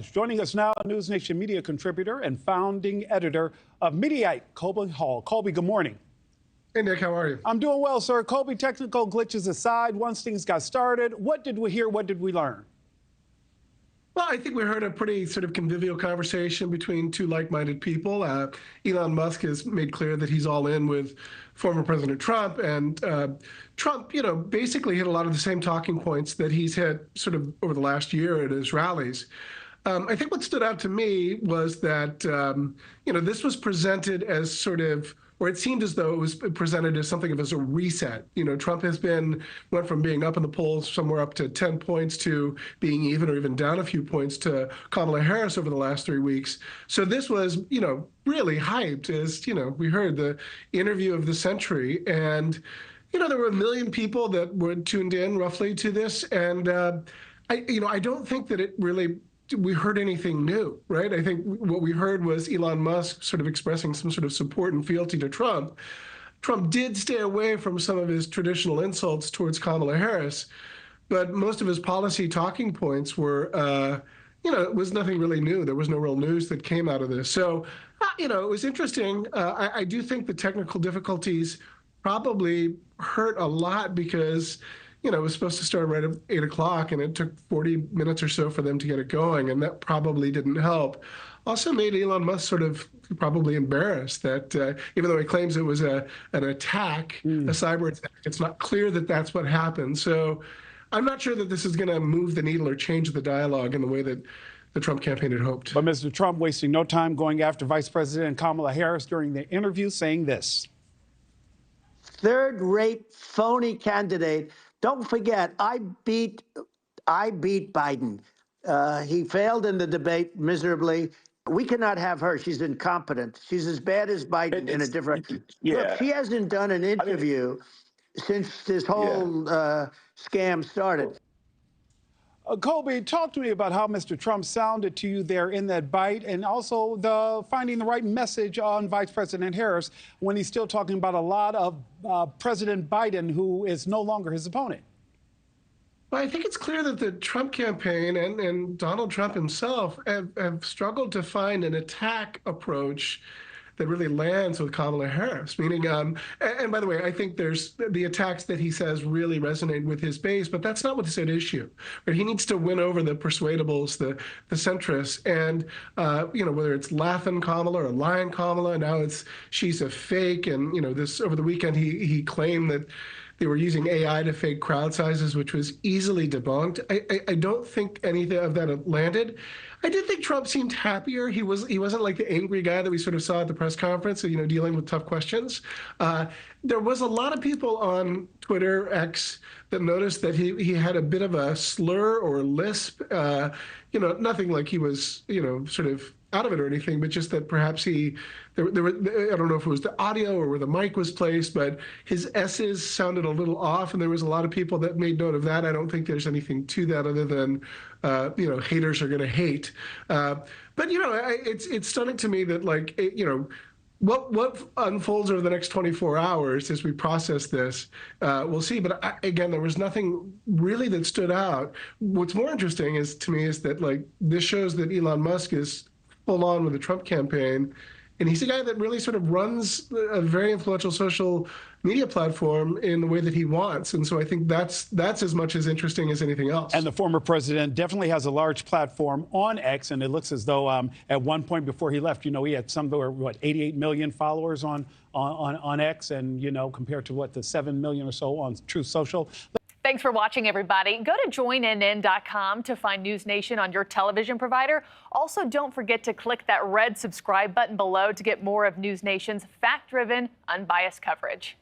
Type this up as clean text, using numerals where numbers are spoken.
Joining us now, NewsNation media contributor and founding editor of Mediaite, Colby Hall. Colby, good morning. Hey, Nick, how are you? I'm doing well, sir. Colby, technical glitches aside, once things got started, what did we hear? What did we learn? Well, I think we heard a pretty sort of convivial conversation between two like-minded people. Elon Musk has made clear that he's all in with former President Trump, and Trump, basically hit a lot of the same talking points that he's had sort of over the last year at his rallies. I think what stood out to me was that, this was presented as sort of, or it seemed as though it was presented as something of as a reset. Trump went from being up in the polls somewhere up to 10 points to being even or even down a few points to Kamala Harris over the last 3 weeks. So this was, really hyped as, we heard the interview of the century. And, there were 1 million people that were tuned in roughly to this. And, I don't think that we heard anything new, right? I think what we heard was Elon Musk sort of expressing some sort of support and fealty to Trump. Trump did stay away from some of his traditional insults towards Kamala Harris, but most of his policy talking points were, it was nothing really new. There was no real news that came out of this. So, it was interesting. I do think the technical difficulties probably hurt a lot because it was supposed to start right at 8 o'clock, and it took 40 minutes or so for them to get it going, and that probably didn't help. Also made Elon Musk sort of probably embarrassed that even though he claims it was an attack, a cyber attack, it's not clear that that's what happened. So I'm not sure that this is going to move the needle or change the dialogue in the way that the Trump campaign had hoped. But Mr. Trump wasting no time going after Vice President Kamala Harris during the interview, saying this. Third-rate, phony candidate. Don't forget, I beat Biden. He failed in the debate miserably. We cannot have her. She's incompetent. She's as bad as Biden in a different. Yeah. Look, she hasn't done an interview since this whole scam started. Colby, talk to me about how Mr. Trump sounded to you there in that bite, and also finding the right message on Vice President Harris when he's still talking about a lot of President Biden, who is no longer his opponent. Well, I think it's clear that the Trump campaign and Donald Trump himself have struggled to find an attack approach that really lands with Kamala Harris, meaning, and by the way, I think there's the attacks that he says really resonate with his base, but that's not what's at issue. Right? He needs to win over the persuadables, the centrists, and, whether it's laughing Kamala or lying Kamala, now she's a fake, and, this over the weekend he claimed that they were using AI to fake crowd sizes, which was easily debunked. I don't think anything of that landed. I did think Trump seemed happier. He wasn't like the angry guy that we sort of saw at the press conference, dealing with tough questions. There was a lot of people on Twitter, X, that noticed that he had a bit of a slur or lisp. Nothing like he was, sort of out of it or anything, but just that perhaps I don't know if it was the audio or where the mic was placed, but his S's sounded a little off, and there was a lot of people that made note of that. I don't think there's anything to that other than, haters are going to hate. But, it's stunning to me that, what unfolds over the next 24 hours as we process this, we'll see. But again, there was nothing really that stood out. What's more interesting is that this shows that Elon Musk is full on with the Trump campaign, and he's a guy that really sort of runs a very influential social media platform in the way that he wants. And so I think that's as much as interesting as anything else. And the former president definitely has a large platform on X, and it looks as though at one point before he left, he had some that were, 88 million followers on X, and, compared to the 7 million or so on Truth Social. Thanks for watching, everybody. Go to joinnn.com to find NewsNation on your television provider. Also, don't forget to click that red subscribe button below to get more of NewsNation's fact-driven, unbiased coverage.